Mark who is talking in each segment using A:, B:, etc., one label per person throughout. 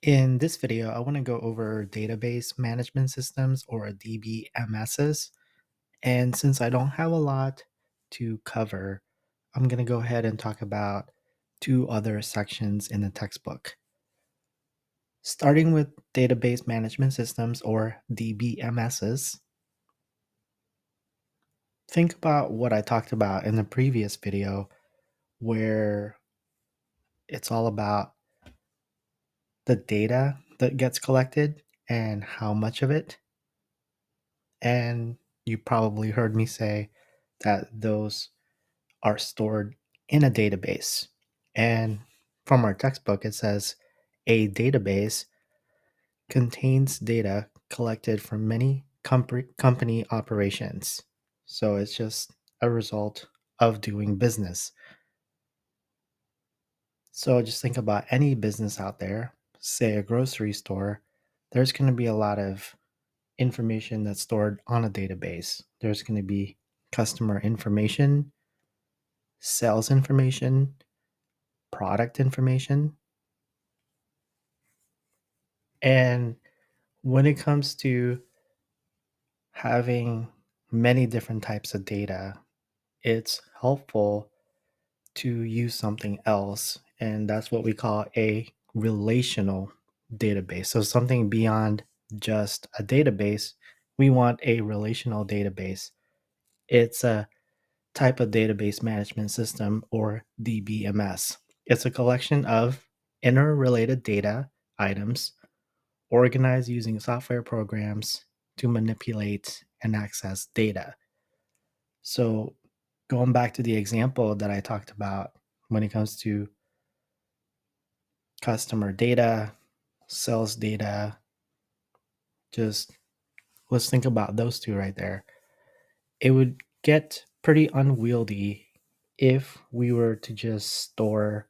A: In this video, I want to go over database management systems or DBMSs. And since I don't have a lot to cover, I'm going to go ahead and talk about two other sections in the textbook. Starting with database management systems or DBMSs, think about what I talked about in the previous video where it's all about the data that gets collected and how much of it. And you probably heard me say that those are stored in a database. And from our textbook, it says a database contains data collected from many company operations. So it's just a result of doing business. So just think about any business out there, say a grocery store, there's going to be a lot of information that's stored on a database. There's going to be customer information, sales information, product information. And when it comes to having many different types of data, it's helpful to use something else. And that's what we call a relational database. So something beyond just a database, we want a relational database. It's a type of database management system or DBMS. It's a collection of interrelated data items organized using software programs to manipulate and access data. So, going back to the example that I talked about when it comes to customer data, sales data, just let's think about those two right there. It would get pretty unwieldy if we were to just store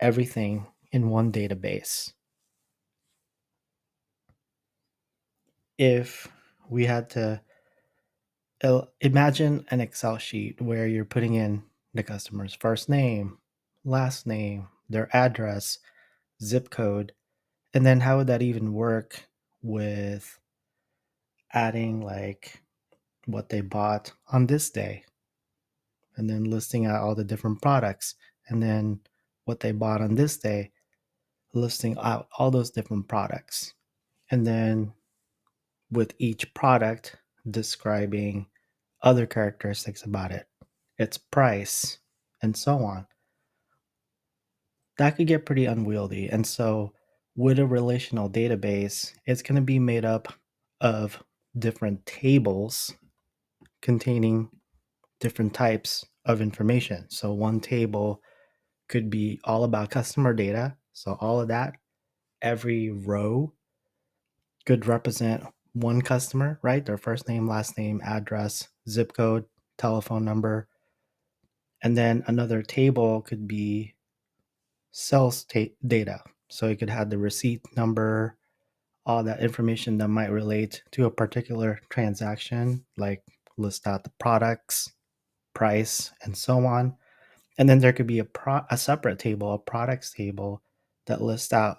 A: everything in one database. If we had to imagine an Excel sheet where you're putting in the customer's first name, last name, their address, zip code, and then how would that even work with adding like what they bought on this day and then listing out all the different products and then what they bought on this day, listing out all those different products. And then with each product describing other characteristics about it, its price, and so on. That could get pretty unwieldy. And so, with a relational database, it's going to be made up of different tables containing different types of information. So, one table could be all about customer data. So, all of that, every row could represent one customer, right? Their first name, last name, address, zip code, telephone number. And then another table could be sales data. So you could have the receipt number, all that information that might relate to a particular transaction, like list out the products, price, and so on. And then there could be a separate table, a products table, that lists out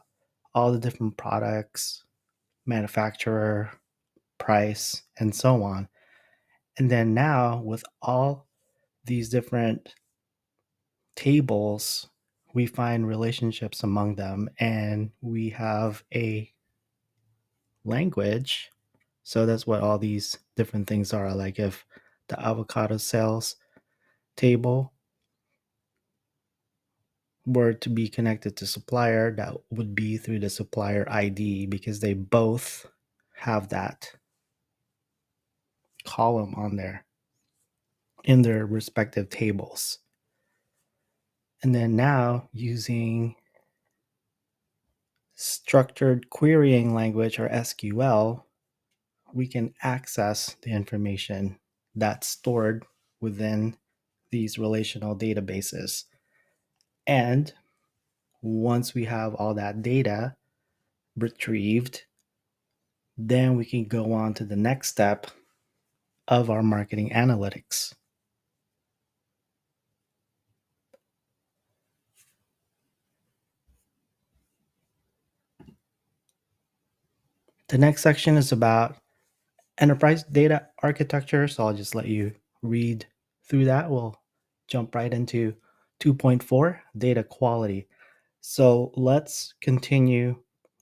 A: all the different products, manufacturer, price, and so on. And then now, with all these different tables, we find relationships among them and we have a language. So that's what all these different things are. Like if the avocado sales table were to be connected to supplier, that would be through the supplier ID because they both have that column on there in their respective tables. And then now using structured querying language or SQL, we can access the information that's stored within these relational databases. And once we have all that data retrieved, then we can go on to the next step of our marketing analytics. The next section is about enterprise data architecture. So I'll just let you read through that. We'll jump right into 2.4 data quality. So let's continue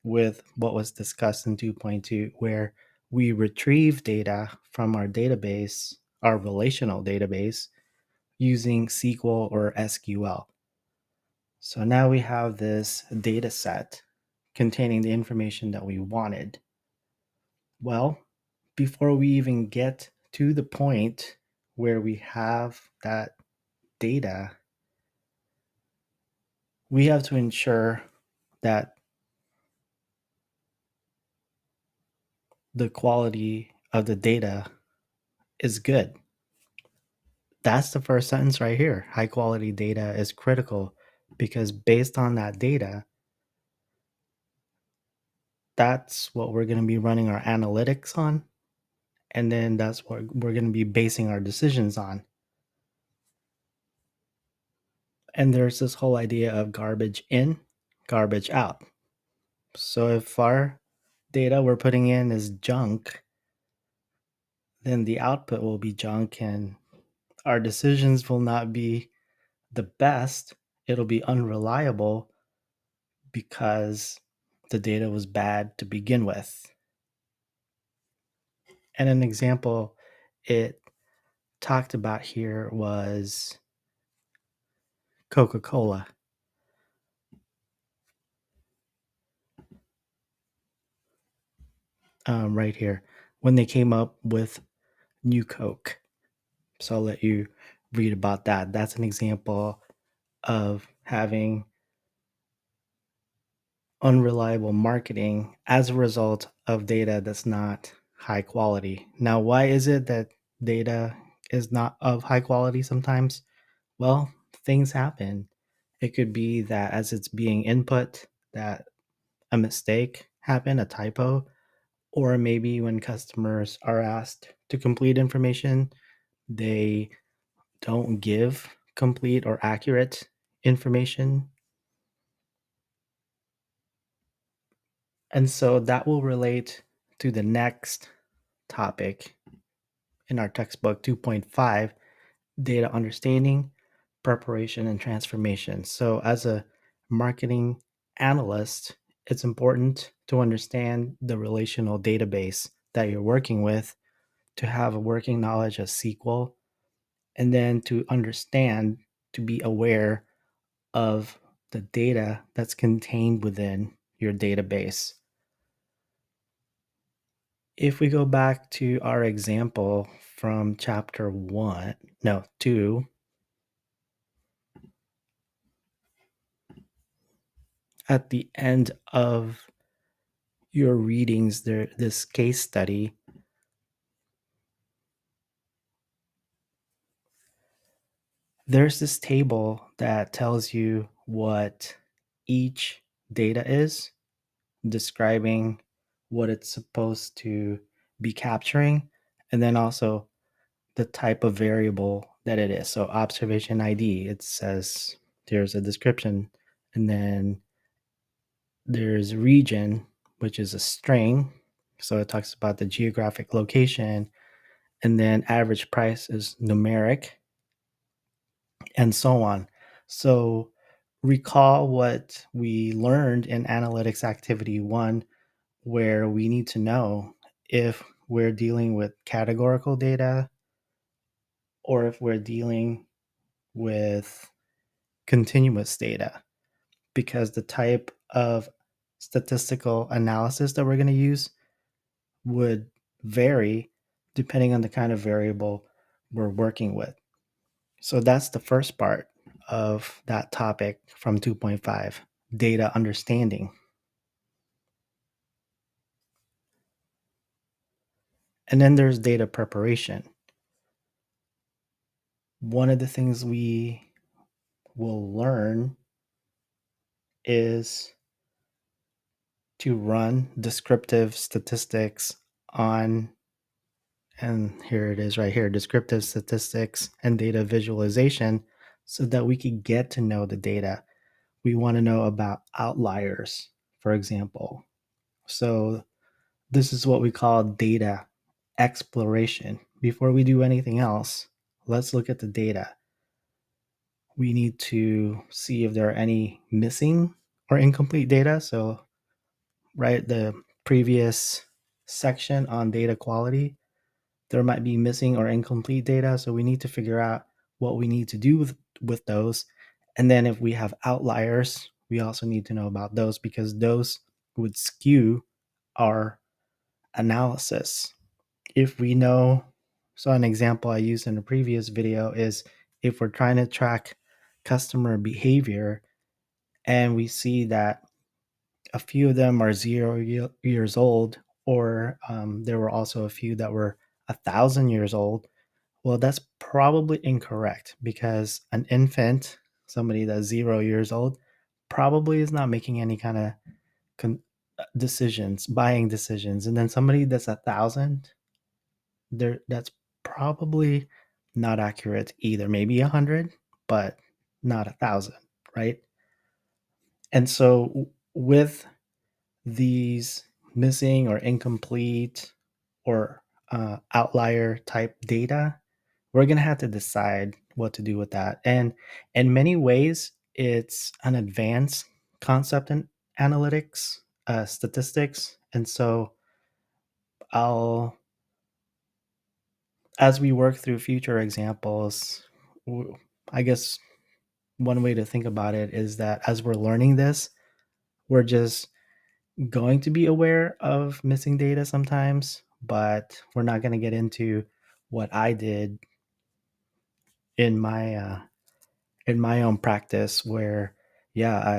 A: with what was discussed in 2.2, where we retrieve data from our database, our relational database, using SQL or SQL. So now we have this data set containing the information that we wanted. Well, before we even get to the point where we have that data, we have to ensure that the quality of the data is good. That's the first sentence right here. High quality data is critical because based on that data, that's what we're going to be running our analytics on. And then that's what we're going to be basing our decisions on. And there's this whole idea of garbage in, garbage out. So if our data we're putting in is junk, then the output will be junk and our decisions will not be the best. It'll be unreliable because the data was bad to begin with. And an example it talked about here was Coca-Cola. Right here, when they came up with New Coke. So I'll let you read about that. That's an example of having unreliable marketing as a result of data that's not high quality. Now, why is it that data is not of high quality sometimes? Well, things happen. It could be that as it's being input, that a mistake happened, a typo, or maybe when customers are asked to complete information, they don't give complete or accurate information. And so that will relate to the next topic in our textbook 2.5, data understanding, preparation, and transformation. So, as a marketing analyst, it's important to understand the relational database that you're working with, to have a working knowledge of SQL, and then to understand, to be aware of the data that's contained within your database. If we go back to our example from chapter 2, at the end of your readings, this case study, there's this table that tells you what each data is, describing what it's supposed to be capturing, and then also the type of variable that it is. So observation ID, it says there's a description, and then there's region, which is a string. So it talks about the geographic location, and then average price is numeric, and so on. So recall what we learned in analytics activity 1, where we need to know if we're dealing with categorical data or if we're dealing with continuous data, because the type of statistical analysis that we're going to use would vary depending on the kind of variable we're working with. So that's the first part of that topic from 2.5, data understanding. And then there's data preparation. One of the things we will learn is to run descriptive statistics on, and here it is right here, descriptive statistics and data visualization, so that we can get to know the data. We want to know about outliers, for example. So This is what we call data exploration. Before we do anything else, let's look at the data. We need to see if there are any missing or incomplete data. So, right, the previous section on data quality, there might be missing or incomplete data. So we need to figure out what we need to do with those. And then if we have outliers, we also need to know about those because those would skew our analysis. If we know, so an example I used in a previous video is if we're trying to track customer behavior and we see that a few of them are 0 years old, or there were also a few that were 1,000 years old. Well, that's probably incorrect because an infant, somebody that's 0 years old, probably is not making any kind of decisions, buying decisions. And then somebody that's 1,000, that's probably not accurate either. Maybe 100, but not 1,000, right? And so with these missing or incomplete or outlier type data, we're going to have to decide what to do with that. And in many ways, it's an advanced concept in analytics, statistics. And so I'll, as we work through future examples, I guess one way to think about it is that as we're learning this, we're just going to be aware of missing data sometimes, but we're not going to get into what I did in my own practice where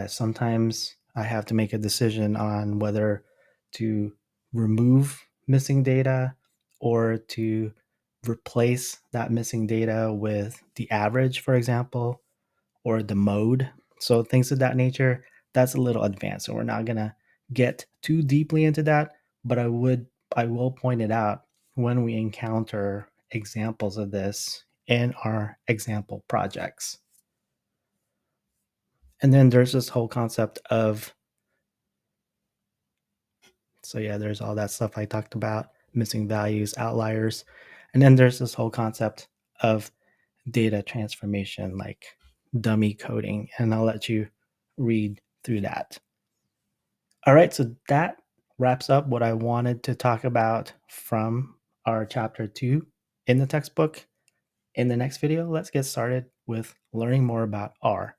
A: sometimes I have to make a decision on whether to remove missing data or to replace that missing data with the average, for example, or the mode. So things of that nature, that's a little advanced. So we're not gonna get too deeply into that, but I will point it out when we encounter examples of this in our example projects. And then there's this whole concept of, so yeah, there's all that stuff I talked about, missing values, outliers. And then there's this whole concept of data transformation, like dummy coding. And I'll let you read through that. All right, so that wraps up what I wanted to talk about from our chapter 2 in the textbook. In the next video, let's get started with learning more about R.